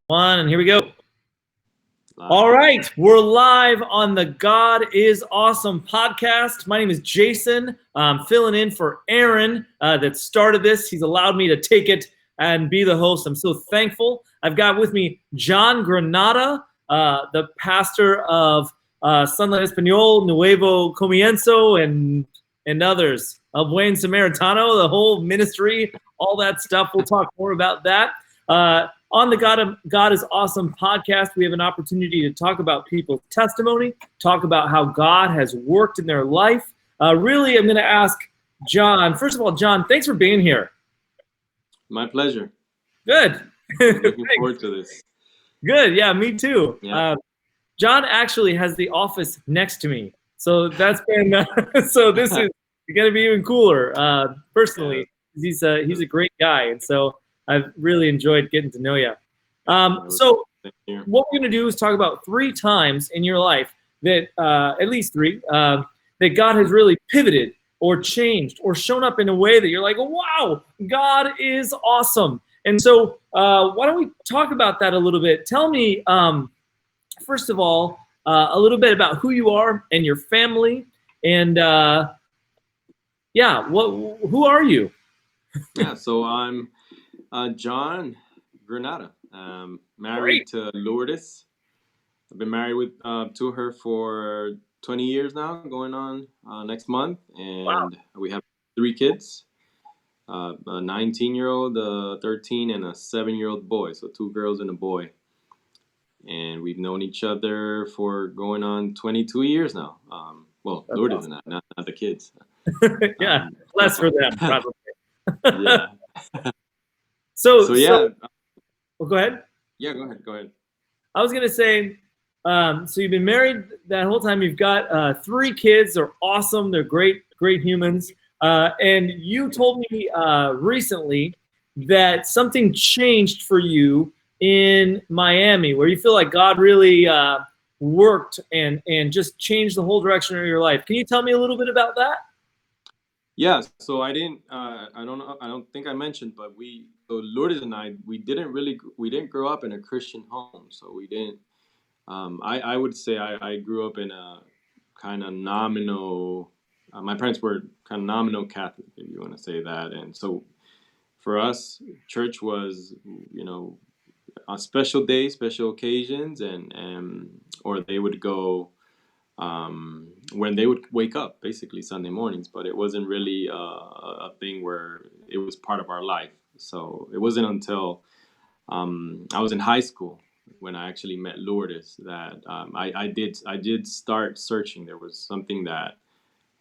One, and here we go. Live. All right, we're live on the God is Awesome podcast. My name is Jason. I'm filling in for Aaron that started this. He's allowed me to take it and be the host. I'm so thankful. I've got with me John Granada, the pastor of Sunlight Espanol, Nuevo Comienzo, and others. El Buen Samaritano, the whole ministry, all that stuff. We'll talk more about that. On the God is Awesome podcast, we have an opportunity to talk about people's testimony, talk about how God has worked in their life. Really, I'm going to ask John. First of all, John, thanks for being here. My pleasure. Good. Looking forward to this. Good. Yeah, me too. Yeah. John actually has the office next to me. So that's been, so this is going to be even cooler. Personally, he's a great guy. And so I've really enjoyed getting to know you. So what we're going to do is talk about 3 times in your life that, at least 3, that God has really pivoted or changed or shown up in a way that you're like, wow, God is awesome. And so why don't we talk about that a little bit? Tell me, first of all, a little bit about who you are and your family. And who are you? Yeah, so I'm John Granada, married to Lourdes. I've been married to her for 20 years now, going on next month, and we have 3 kids, a 19-year-old, a 13, and a 7-year-old boy, so 2 girls and a boy. And we've known each other for going on 22 years now. Lourdes and not the kids. Yeah, less for them, probably. Yeah. So yeah. Well, go ahead. Yeah, go ahead. I was gonna say, so you've been married that whole time. You've got 3 kids. They're awesome. They're great humans. And you told me recently that something changed for you in Miami, where you feel like God really worked and just changed the whole direction of your life. Can you tell me a little bit about that? Yeah, so I didn't. I don't think I mentioned, but Lourdes and I, we didn't grow up in a Christian home, so we didn't. I would say I grew up in a kind of nominal. My parents were kind of nominal Catholic, if you want to say that, and so for us, church was, on special days, special occasions, and or they would go when they would wake up, basically Sunday mornings, but it wasn't really a thing where it was part of our life. So it wasn't until I was in high school when I actually met Lourdes that I did start searching. There was something that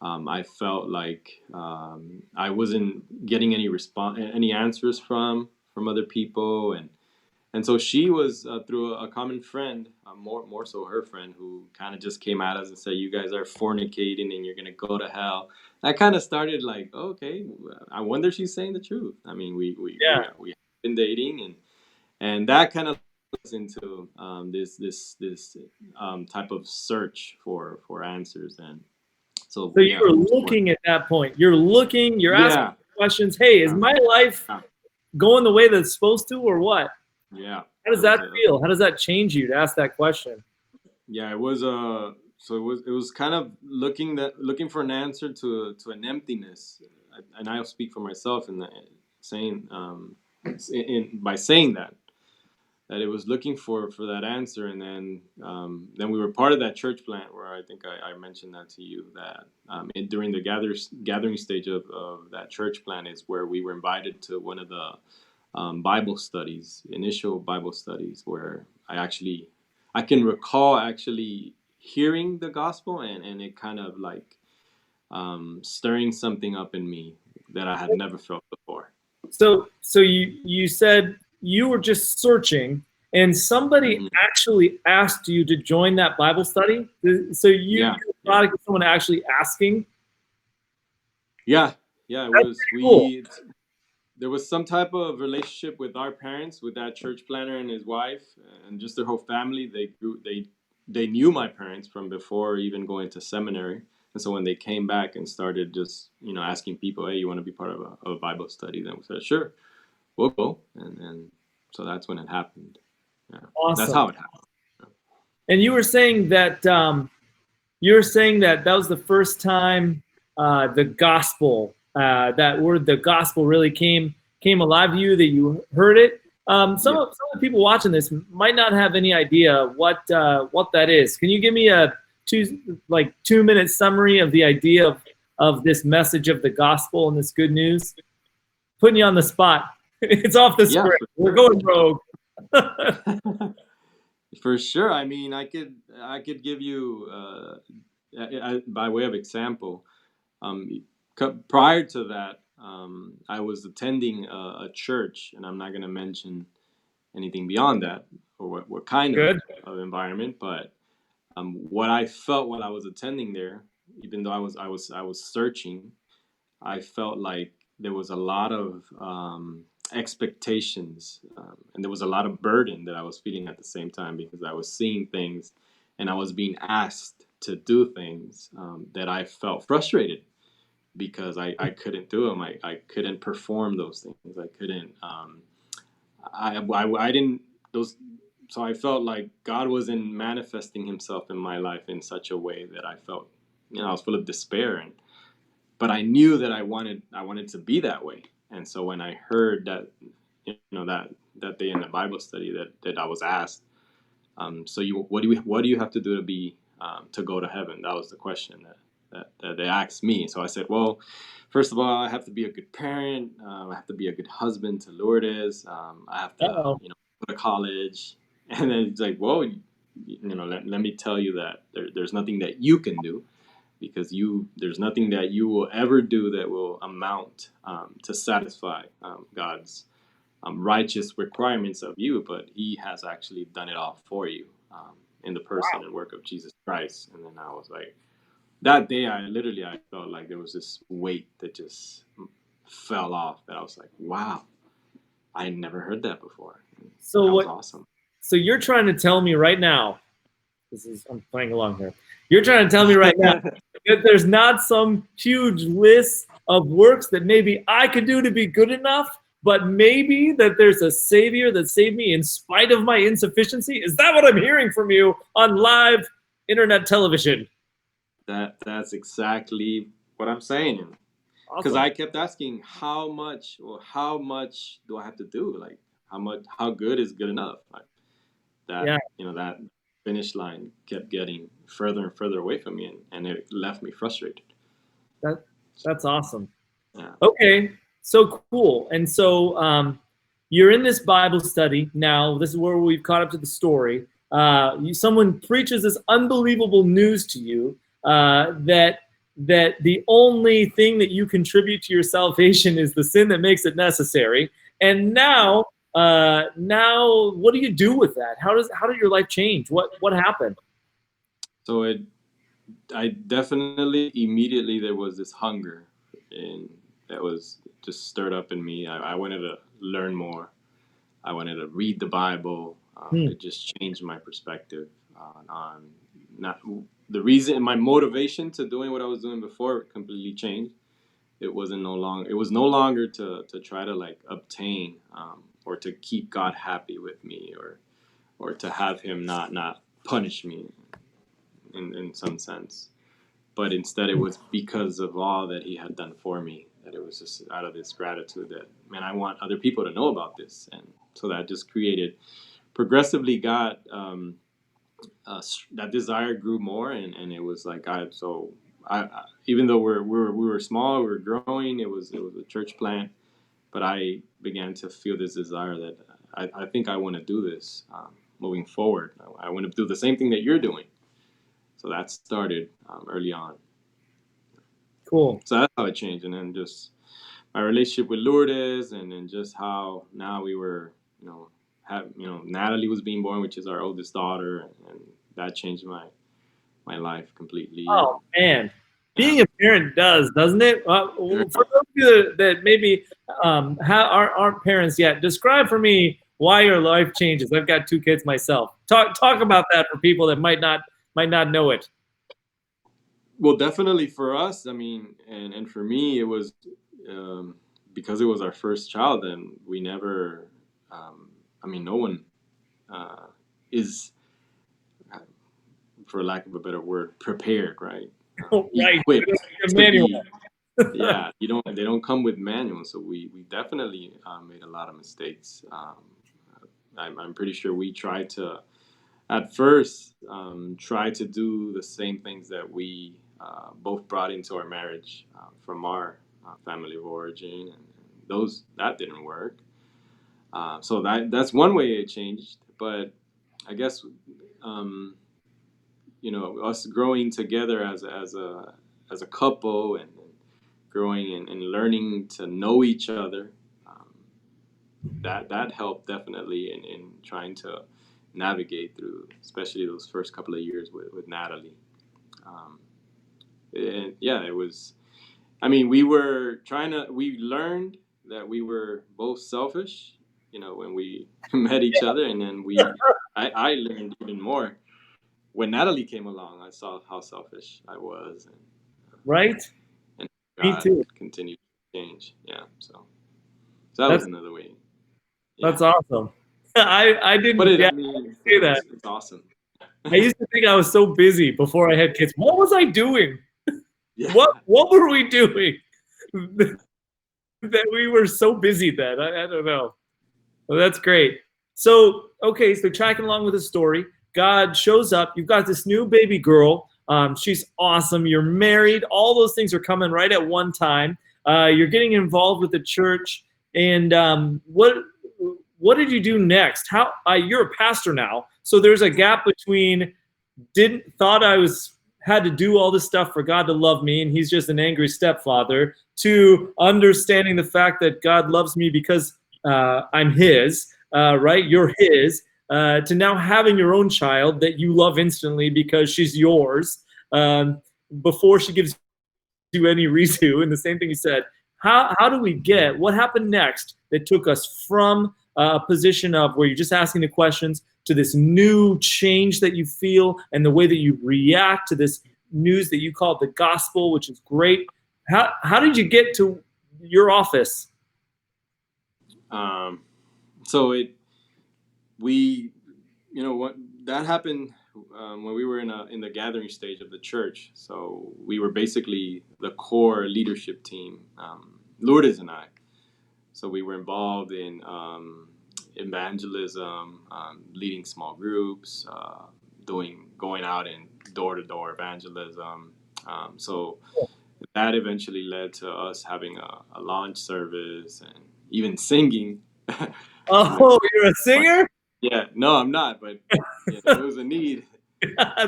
I felt like I wasn't getting any answers from other people, and so she was through a common friend, more so her friend, who kind of just came at us and said, "You guys are fornicating and you're gonna go to hell." I kind of started like, okay, I wonder if she's saying the truth. I mean, we have been dating, and that kind of led us into this type of search for answers. And so you were looking at that point. You're asking questions. Hey, is my life going the way that it's supposed to, or what? Yeah. How does that feel? How does that change you to ask that question? Yeah, it was so it was kind of looking for an answer to an emptiness, and I'll speak for myself in saying by saying that it was looking for that answer. And then we were part of that church plant where I think I mentioned that to you, that during the gathering stage of that church plant is where we were invited to one of the initial Bible studies, where I can recall actually hearing the gospel and it kind of like stirring something up in me that I had never felt before. So you said you were just searching, and somebody actually asked you to join that Bible study. So you thought it was someone actually asking? Yeah, it was. Cool. There was some type of relationship with our parents, with that church planner and his wife, and just their whole family. They knew my parents from before even going to seminary. And so when they came back and started just, asking people, hey, you want to be part of a Bible study? Then we said, sure, we'll go. And so that's when it happened. Yeah. That's Awesome. how it happened. And you were saying that that was the first time the gospel, that word, the gospel, really came alive to you. That you heard it. Some Yeah. of the people watching this might not have any idea what that is. Can you give me a 2-minute summary of the idea of this message of the gospel and this good news? Putting you on the spot. It's off the Yeah, script. We're going rogue. for sure. I mean, I could give you by way of example. Um, Prior to that, I was attending a church, and I'm not going to mention anything beyond that or what kind Good. of environment, but what I felt while I was attending there, even though I was searching, I felt like there was a lot of expectations, and there was a lot of burden that I was feeling at the same time because I was seeing things and I was being asked to do things that I felt frustrated because I couldn't do them. I couldn't perform those things. I couldn't. I didn't those. So I felt like God wasn't manifesting Himself in my life in such a way that I felt, I was full of despair, and but I knew that I wanted to be that way. And so when I heard that, that day in the Bible study that I was asked, so what do you have to do to be to go to heaven? That was the question that they asked me. So I said, well, first of all, I have to be a good parent. I have to be a good husband to Lourdes. I have to, Uh-oh. go to college. And then it's like, well, let me tell you that there's nothing that you can do because there's nothing that you will ever do that will amount to satisfy God's righteous requirements of you, but He has actually done it all for you in the person and work of Jesus Christ. And then I was like, that day, I felt like there was this weight that just fell off. That I was like, wow, I never heard that before. So That was what? awesome. So you're trying to tell me right now, I'm playing along here. You're trying to tell me right now that there's not some huge list of works that maybe I could do to be good enough, but maybe that there's a Savior that saved me in spite of my insufficiency? Is that what I'm hearing from you on live internet television? That's exactly what I'm saying. Because Awesome. I kept asking how much do I have to do? Like how good is good enough? Like Yeah, that finish line kept getting further and further away from me, and it left me frustrated. that that's awesome. Yeah. Okay, so cool. And so you're in this Bible study now. This is where we've caught up to the story. Someone preaches this unbelievable news to you that the only thing that you contribute to your salvation is the sin that makes it necessary. And now, what do you do with that? How did your life change? What happened? So I definitely immediately there was this hunger, and that was just stirred up in me. I wanted to learn more. I wanted to read the Bible. Hmm. It just changed my perspective on not the reason. My motivation to doing what I was doing before completely changed. It wasn't no longer. It was no longer to try to like obtain or to keep God happy with me or to have Him not punish me in some sense. But instead, it was because of all that He had done for me, that it was just out of this gratitude that, man, I want other people to know about this. And so that just created, progressively got, that desire grew more. And it was like, even though we were small, we were growing, it was a church plant, but I began to feel this desire that I think I want to do this moving forward. I want to do the same thing that you're doing. So that started early on. Cool. So that's how it changed. And then just my relationship with Lourdes, and then just how now we were, Natalie was being born, which is our oldest daughter, and that changed my life completely. Oh man, Yeah. being a parent does, doesn't it? Sure. For those of you that maybe aren't parents yet, describe for me why your life changes. I've got 2 kids myself. Talk about that for people that might not know it. Well, definitely for us, I mean, and for me, it was because it was our first child, and we never, no one is, for lack of a better word, prepared, right? Right. Equipped A to manual. be. Yeah, they don't come with manuals, so we definitely made a lot of mistakes. I'm pretty sure we tried to at first try to do the same things that we both brought into our marriage from our family of origin, and those that didn't work. So that's one way it changed. But I guess us growing together as a couple, and growing and learning to know each other, um, that helped definitely in trying to navigate through, especially those first couple of years with Natalie. Um, and yeah, it was. I mean, we learned that we were both selfish, when we met each other, and then I learned even more when Natalie came along. I saw how selfish I was, Right. and Me God too. continued to change. Yeah, so that was That's another way. Yeah, that's awesome. I but didn't, yeah, I mean, say that. it's awesome. I used to think I was so busy before I had kids. What was I doing? Yeah. What were we doing? That we were so busy then. I don't know. Well, that's great. So, okay, so tracking along with the story, God shows up. You've got this new baby girl. She's awesome. You're married. All those things are coming right at one time. You're getting involved with the church. And what did you do next? How you're a pastor now, so there's a gap between didn't thought I was had to do all this stuff for God to love me, and He's just an angry stepfather, to understanding the fact that God loves me because I'm His, right? You're His, to now having your own child that you love instantly because she's yours, before she gives you any reason. And the same thing you said. How do we get what happened next that took us from a position of where you're just asking the questions to this new change that you feel and the way that you react to this news that you call the gospel, which is great. How did you get to your office? So we, what that happened when we were in the gathering stage of the church. So we were basically the core leadership team, Lourdes and I. So we were involved in evangelism, leading small groups, going out and door to door evangelism. So that eventually led to us having a launch service and even singing. Oh, you're a singer? Yeah, no, I'm not, but it was a need.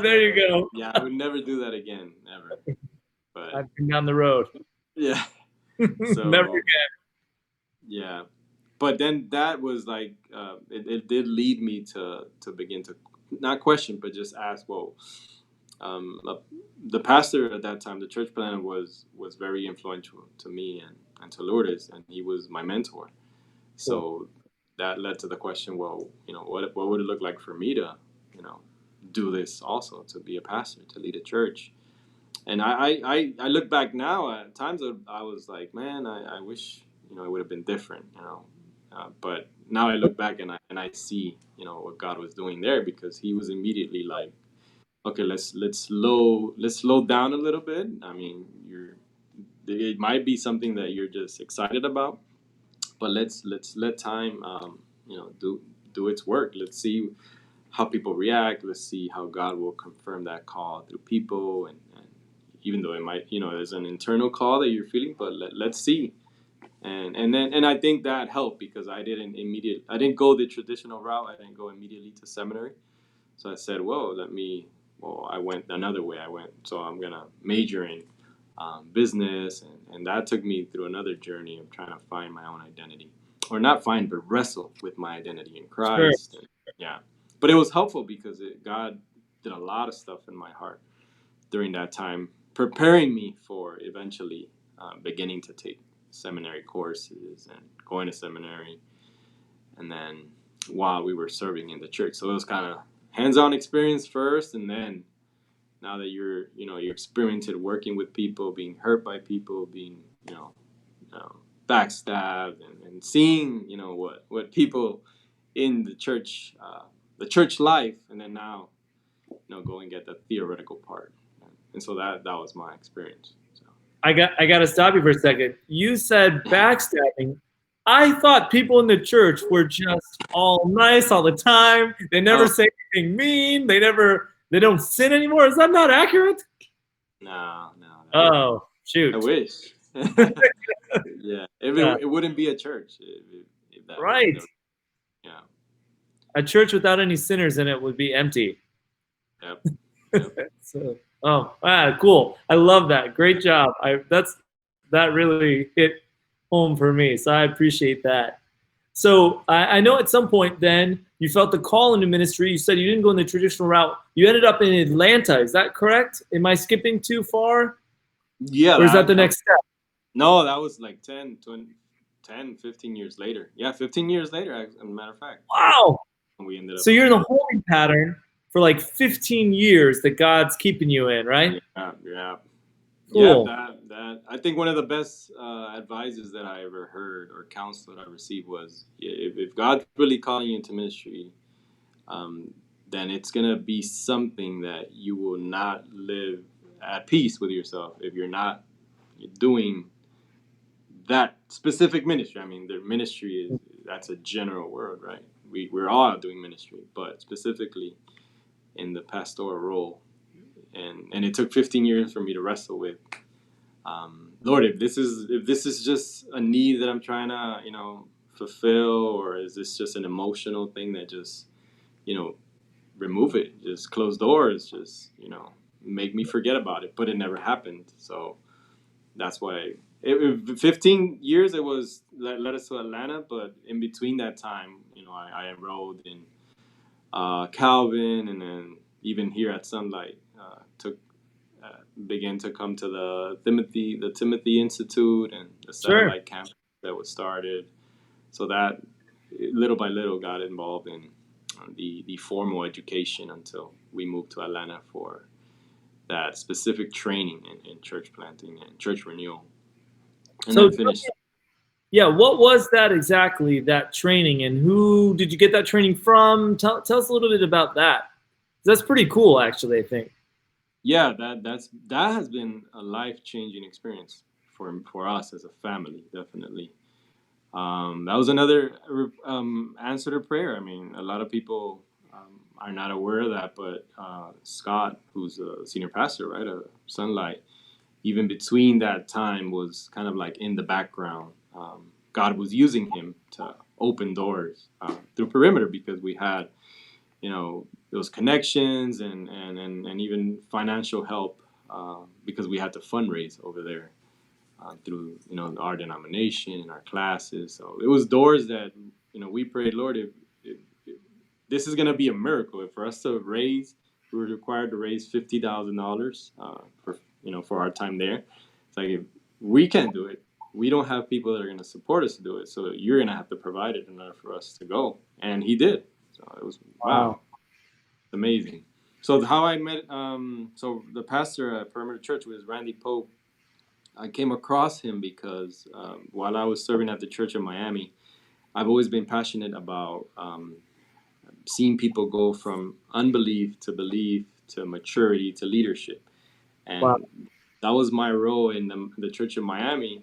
There you go. Yeah, I would never do that again, never. But I've been down the road. yeah, Never so again. yeah, but then that was like it did lead me to begin to not question, but just ask, well, um, uh, the pastor at that time, the church planner, was very influential to me and to Lourdes, and he was my mentor. So that led to the question, well, what would it look like for me to, you know, do this also, to be a pastor, to lead a church? And I look back now at times I was like, man, I wish, it would have been different, but now I look back and I see, what God was doing there, because he was immediately like, okay, let's slow down a little bit. I mean, it might be something that you're just excited about, but let's let time do its work. Let's see how people react. Let's see how God will confirm that call through people, and even though it might, there's an internal call that you're feeling, but let's see. And I think that helped, because I didn't go the traditional route. I didn't go immediately to seminary. So I said, I went another way. So I'm gonna major in business, and that took me through another journey of trying to find my own identity, or not find, but wrestle with my identity in Sure. Christ. And, yeah, but it was helpful because God did a lot of stuff in my heart during that time, preparing me for eventually beginning to take seminary courses and going to seminary, and then while we were serving in the church. So it was kind of hands-on experience first, and then now that you're experienced working with people, being hurt by people, being backstabbed, and seeing what people in the church the church life, and then now, go and get the theoretical part. And so that was my experience. So. I got to stop you for a second. You said backstabbing. I thought people in the church were just all nice all the time. They never say anything mean. They don't sin anymore. Is that not accurate? No. Oh, shoot. I wish. Yeah. It wouldn't be a church. If that right. Yeah. A church without any sinners in it would be empty. Yep. Cool. I love that. Great job. That really hit home for me. So I appreciate that. So I know at some point then you felt the call into ministry. You said you didn't go in the traditional route. You ended up in Atlanta. Is that correct? Am I skipping too far? Yeah. Or is that the next step? No, that was like 10, 15 years later. Yeah, 15 years later, as a matter of fact. Wow. We ended up. So you're in the holding pattern for like 15 years that God's keeping you in, right? Yeah. Cool. Yeah, that I think one of the best advices that I ever heard or counsel that I received was, if God's really calling you into ministry, then it's gonna be something that you will not live at peace with yourself if you're not doing that specific ministry. I mean, the ministry that's a general word, right? We're all doing ministry, but specifically in the pastoral role. And it took 15 years for me to wrestle with, Lord, if this is just a need that I'm trying to, fulfill, or is this just an emotional thing that just, remove it, just close doors, just, make me forget about it. But it never happened. So that's why 15 years it was led us to Atlanta. But in between that time, I enrolled in Calvin, and then even here at Sunlight, began to come to the Timothy Institute and the satellite camp that was started. So that little by little got involved in the formal education until we moved to Atlanta for that specific training in church planting and church renewal. And then finished. Yeah, what was that exactly, that training, and who did you get that training from? Tell us a little bit about that. That's pretty cool, actually, I think. Yeah, that has been a life-changing experience for us as a family, definitely. That was another answer to prayer. I mean, a lot of people are not aware of that, but Scott, who's a senior pastor, right, at Sunlight, even between that time was kind of like in the background. God was using him to open doors through Perimeter, because we had, those connections and even financial help, because we had to fundraise over there through, our denomination and our classes. So it was doors that, we prayed, Lord, if this is going to be a miracle. If for us to raise, we were required to raise $50,000 for our time there. It's like, if we can't do it, we don't have people that are going to support us to do it. So you're going to have to provide it in order for us to go. And he did. So it was, wow. Amazing. So how I met, so the pastor at Perimeter Church was Randy Pope. I came across him because while I was serving at the church in Miami, I've always been passionate about seeing people go from unbelief to belief to maturity to leadership. And that was my role in the church in Miami.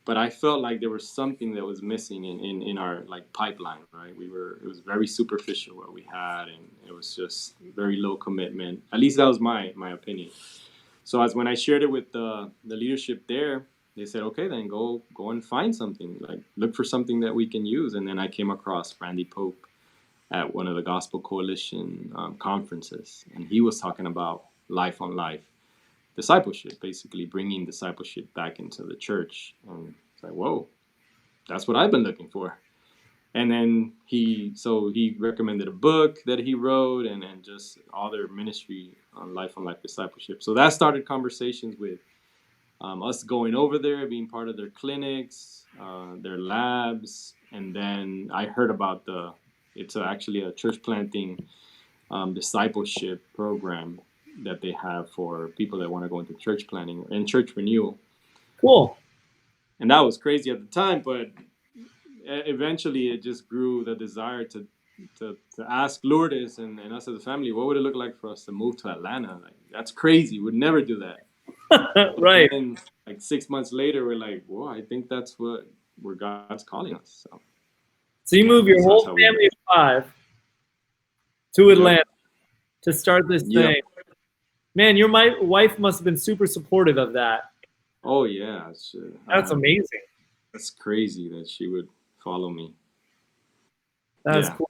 But I felt like there was something that was missing in our pipeline, right? It was very superficial what we had, and it was just very low commitment. At least that was my opinion. So when I shared it with the leadership there, they said, okay, then go and find something, look for something that we can use. And then I came across Randy Pope at one of the Gospel Coalition conferences, and he was talking about life on life. Discipleship, basically bringing discipleship back into the church. And it's like, whoa, that's what I've been looking for. And then he recommended a book that he wrote, and just all their ministry on life discipleship. So that started conversations with us going over there, being part of their clinics, their labs. And then I heard about it's actually a church planting discipleship program that they have for people that want to go into church planting and church renewal. Cool. And that was crazy at the time, but eventually it just grew the desire to ask Lourdes and us as a family, what would it look like for us to move to Atlanta? Like, that's crazy. We'd never do that. Right. And like 6 months later, we're like, whoa, I think that's where God's calling us. So you move your whole family of 5 to Atlanta to start this thing. Man, your wife must have been super supportive of that. Oh yeah, That's amazing. That's crazy that she would follow me. That's cool.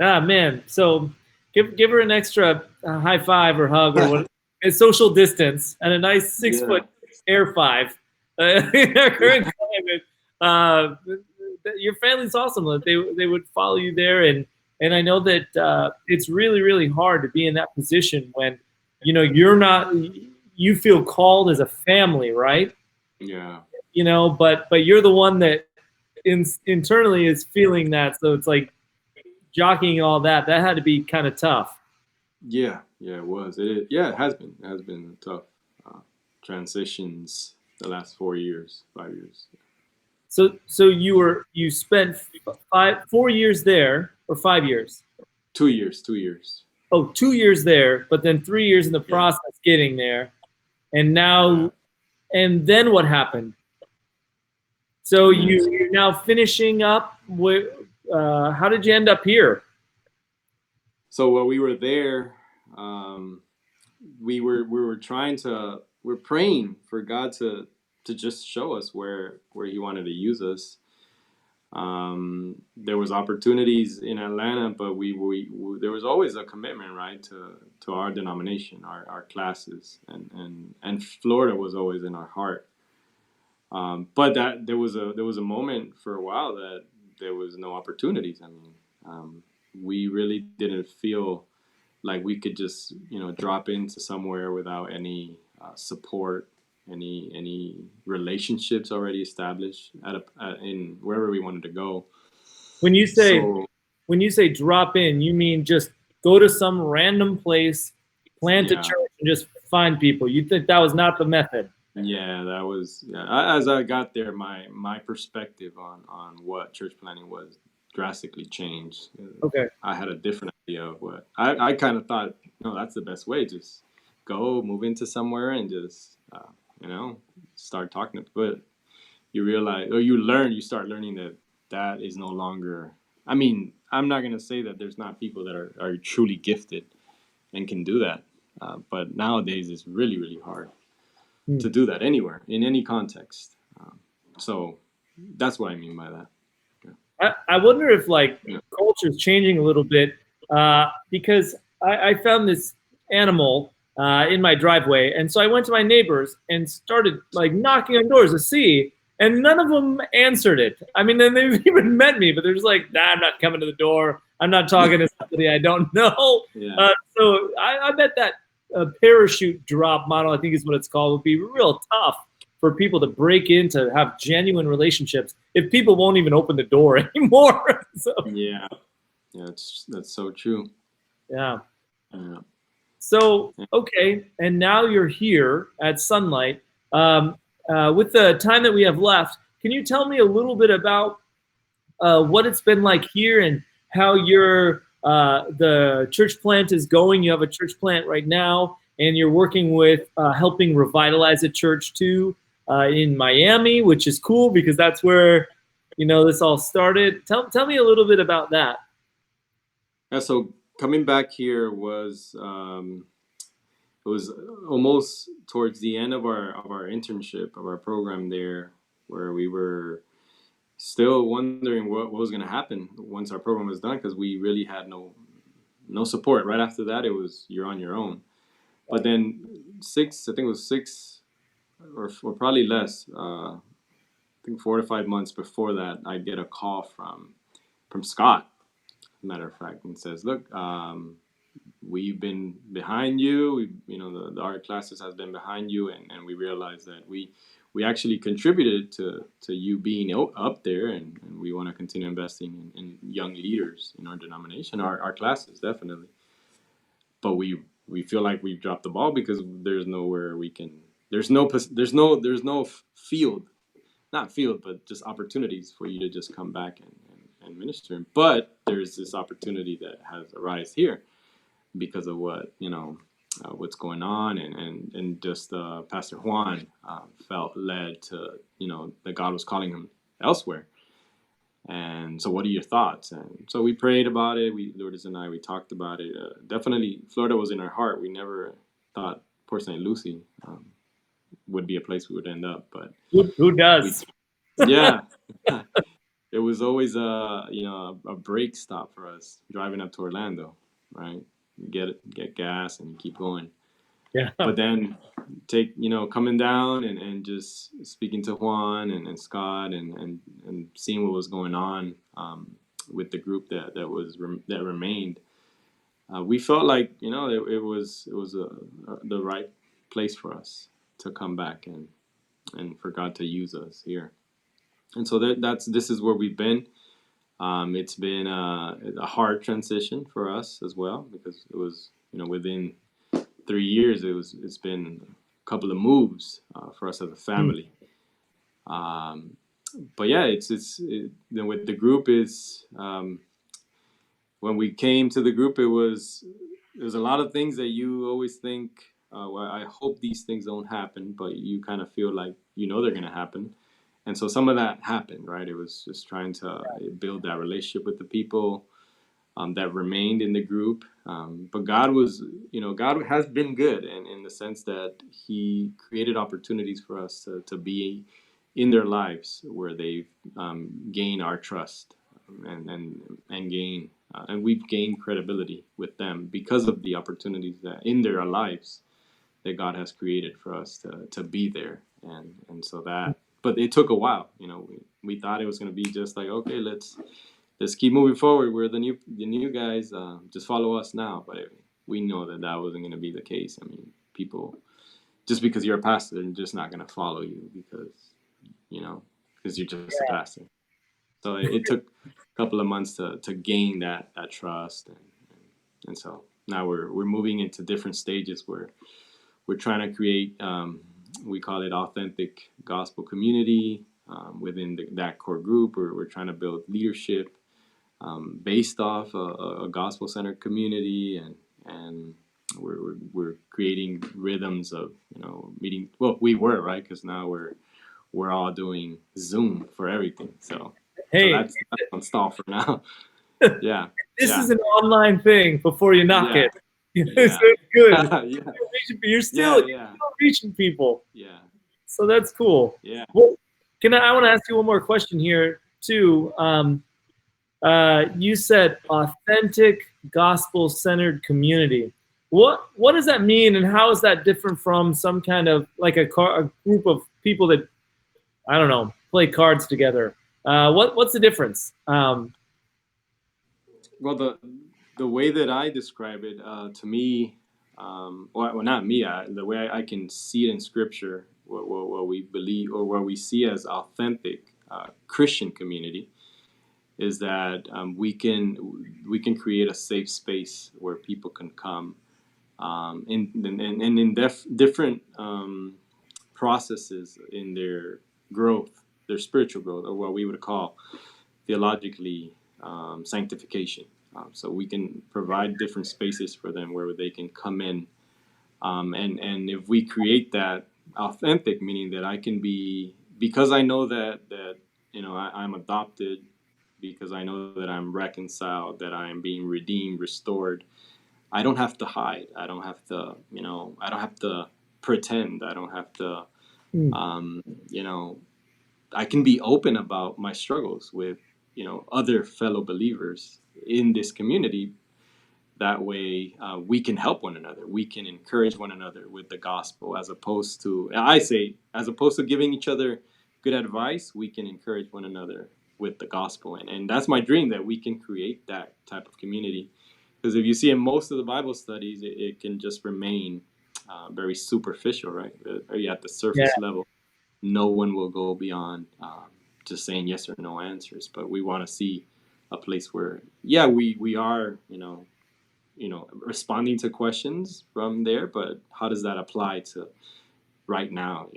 Ah, man. So give her an extra high five or hug or what? A social distance and a nice 6 foot air 5. In our current climate, your family's awesome. They would follow you there, and I know that it's really, really hard to be in that position when you feel called as a family, right? Yeah. But you're the one that internally is feeling that, so it's like jockeying all that had to be kind of tough. Yeah, it was. It has been tough transitions the last 5 years. So you spent 4 years there, or 5 years? 2 years. Oh, 2 years there, but then 3 years in the process getting there, and now, and then what happened? So you're now finishing up with. How did you end up here? So while we were there, we're praying for God to just show us where He wanted to use us. There was opportunities in Atlanta, but we there was always a commitment, right, to our denomination, our classes, and Florida was always in our heart. But that there was a moment for a while that there was no opportunities. I mean, we really didn't feel like we could just drop into somewhere without any support, any relationships already established in wherever we wanted to go. When you say drop in, you mean just go to some random place, plant a church, and just find people? You think that was not the method? Yeah, that was. Yeah. As I got there, my perspective on what church planting was drastically changed. Okay. I had a different idea of what I kind of thought. No, that's the best way. Just go move into somewhere and just start talking. But you realize, or you start learning that is no longer. I mean, I'm not gonna say that there's not people that are truly gifted and can do that, but nowadays it's really, really hard to do that anywhere in any context. So that's what I mean by that. I wonder if culture is changing a little bit, because I found this animal in my driveway, and so I went to my neighbors and started knocking on doors to see, and none of them answered it. I mean, then they've even met me, but they're just like, nah, I'm not coming to the door. I'm not talking to somebody I don't know. Yeah. So I bet that parachute drop model, I think is what it's called, would be real tough for people to break in, to have genuine relationships if people won't even open the door anymore. So. Yeah, that's so true. Yeah. So, okay, and now you're here at Sunlight. With the time that we have left, can you tell me a little bit about what it's been like here and how the church plant is going? You have a church plant right now, and you're working with helping revitalize a church too in Miami, which is cool because that's where this all started. Tell me a little bit about that. Yeah, so coming back here was it was almost towards the end of our internship, of our program there, where we were still wondering what was going to happen once our program was done, because we really had no support. Right after that, it was you're on your own. But then I think it was 6 or probably less, I think 4 to 5 months before that, I get a call from Scott, as a matter of fact, and says, look, we've been behind you. The art classes has been behind you, and we realized that we actually contributed to you being up there, and we want to continue investing in young leaders in our denomination, our classes, definitely. But we feel like we've dropped the ball because there's nowhere we can. There's no field, not field, but just opportunities for you to just come back and ministering. But there's this opportunity that has arisen here because of what, what's going on, and just Pastor Juan felt led to, that God was calling him elsewhere. And so what are your thoughts? And so we prayed about it. Lourdes and I, we talked about it. Definitely Florida was in our heart. We never thought Port St. Lucie would be a place we would end up, but who does? Yeah. It was always a break stop for us driving up to Orlando, right? Get gas and keep going. Yeah. But then coming down and just speaking to Juan and Scott and seeing what was going on with the group that remained, we felt like it was the right place for us to come back and for God to use us here. And so this is where we've been. It's been a hard transition for us as well, because it was within 3 years it's been a couple of moves for us as a family. But yeah, with the group is when we came to the group, there's a lot of things that you always think, well, I hope these things don't happen, but you kind of feel like they're going to happen. And so some of that happened, right? It was just trying to build that relationship with the people that remained in the group. But God has been good, and in the sense that He created opportunities for us to be in their lives where they've gained our trust and gain, and we've gained credibility with them because of the opportunities that in their lives that God has created for us to be there, and so that. But it took a while. We thought it was going to be just like, okay, let's keep moving forward. We're the new guys. Just follow us now. But we know that wasn't going to be the case. I mean, people, just because you're a pastor, they're just not going to follow you because you're just a pastor. So it took a couple of months to gain that trust, and so now we're moving into different stages where we're trying to create. We call it authentic gospel community within that core group. We're trying to build leadership based off a gospel-centered community, and we're creating rhythms of meeting. Well, we were, right, because now we're all doing Zoom for everything. So that's on stall for now. Yeah. This is an online thing before you knock it. So it's good. You're still reaching people. Yeah. So that's cool. Yeah. Well, I want to ask you one more question here too. You said authentic gospel-centered community. What does that mean, and how is that different from some kind of like a group of people that, I don't know, play cards together? What's the difference? Well, the way that I describe it, to me, well, not me. The way I can see it in Scripture, what we believe or what we see as authentic Christian community, is that we can create a safe space where people can come, in different processes in their growth, their spiritual growth, or what we would call theologically sanctification. So we can provide different spaces for them where they can come in, and if we create that authentic, meaning that I can be, because I know that I'm adopted, because I know that I'm reconciled, that I am being redeemed, restored. I don't have to hide. I don't have to, I don't have to pretend. I don't have to, I can be open about my struggles with, other fellow believers in this community. That way, we can help one another. We can encourage one another with the gospel, as opposed to giving each other good advice, we can encourage one another with the gospel. And that's my dream, that we can create that type of community. Because if you see in most of the Bible studies, it can just remain very superficial, right? Very at the surface level. No one will go beyond just saying yes or no answers. But we want to see a place where, we are, responding to questions from there. But how does that apply to right now,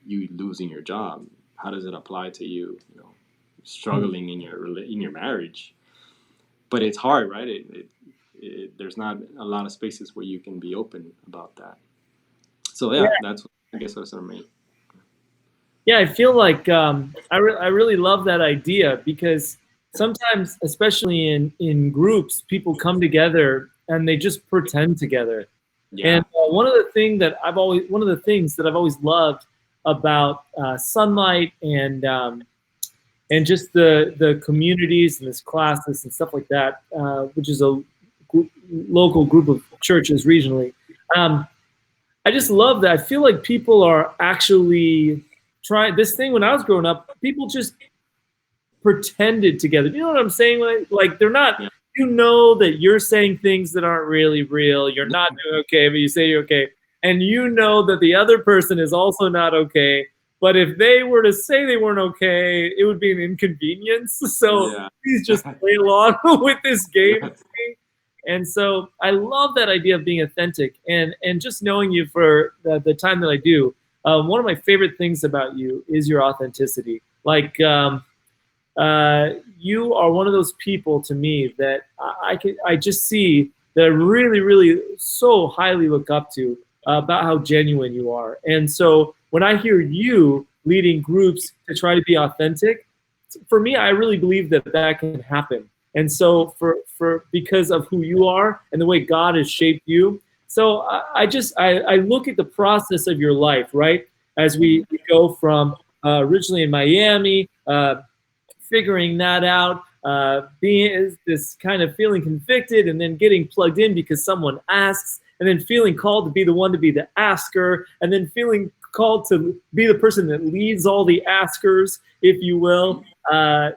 you losing your job? How does it apply to you, struggling in your marriage. But it's hard, right? There's not a lot of spaces where you can be open about that. So yeah, that's, I guess, what's our main. Yeah, I feel like I really love that idea, because sometimes, especially in groups, people come together and they just pretend together. Yeah. And one of the things that I've always loved about Sunlight and just the communities and this classes and stuff like that, which is a local group of churches regionally. I just love that. I feel like people are actually trying this thing. When I was growing up, people just pretended together. You know what I'm saying? Like they're not. Yeah. You know that you're saying things that aren't really real. You're not doing okay, but you say you're okay, and you know that the other person is also not okay. But if they were to say they weren't okay, it would be an inconvenience. So please just play along with this game. And so I love that idea of being authentic, and just knowing you for the time that I do. One of my favorite things about you is your authenticity. Like you are one of those people to me that I just see that I really, really so highly look up to about how genuine you are. And so when I hear you leading groups to try to be authentic, for me, I really believe that that can happen. And so for because of who you are and the way God has shaped you, so I look at the process of your life, right? As we go from originally in Miami, figuring that out, being this kind of feeling convicted, and then getting plugged in because someone asks, and then feeling called to be the one to be the asker, and then feeling called to be the person that leads all the askers, if you will.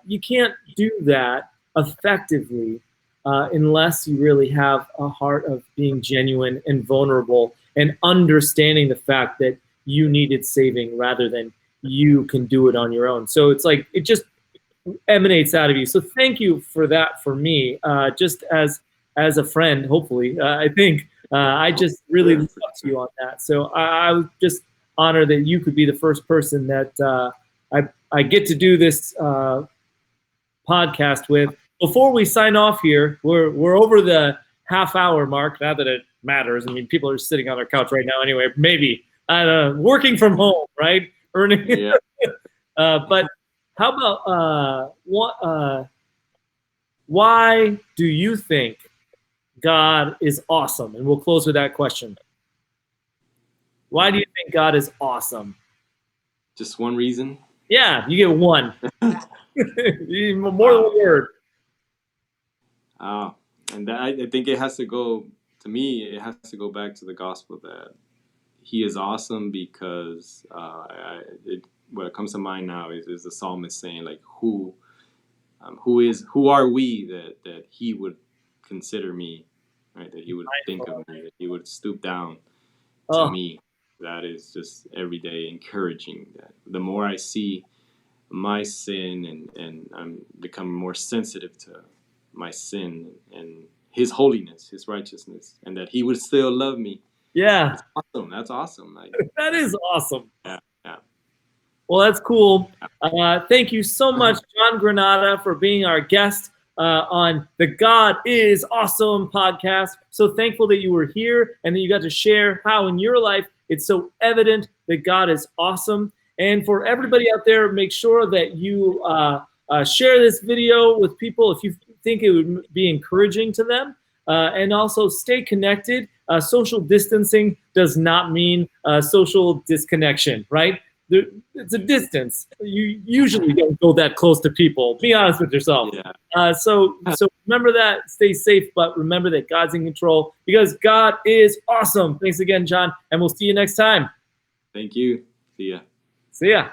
You can't do that effectively unless you really have a heart of being genuine and vulnerable and understanding the fact that you needed saving rather than you can do it on your own. So it's like it just emanates out of you. So thank you for that for me, just as a friend, hopefully. I think I just really look up to you on that. So I was just honored that you could be the first person that I get to do this podcast with. Before we sign off here, we're over the half-hour mark. Not that it matters. I mean, people are sitting on their couch right now anyway. Maybe working from home, right? Earning. Yeah. But how about why do you think God is awesome? And we'll close with that question. Why do you think God is awesome? Just one reason? Yeah, you get one. More than one word. And I think it has to go, to me, it has to go back to the gospel that he is awesome because what comes to mind now is the psalmist saying, like, who are we that he would consider me, right? That he would think of me, that he would stoop down to me. That is just every day encouraging. That the more I see my sin and I'm becoming more sensitive to my sin and his holiness, his righteousness, and that he would still love me. Yeah. That's awesome. That's awesome. Like, that is awesome. Yeah. Well, that's cool. Thank you so much, John Granada, for being our guest on the God is Awesome podcast. So thankful that you were here and that you got to share how in your life it's so evident that God is awesome. And for everybody out there, make sure that you share this video with people if you think it would be encouraging to them. And also stay connected. Social distancing does not mean social disconnection, right? It's a distance. You usually don't go that close to people. Be honest with yourself. Yeah. So remember that. Stay safe, but remember that God's in control because God is awesome. Thanks again, John, and we'll see you next time. Thank you. See ya. See ya.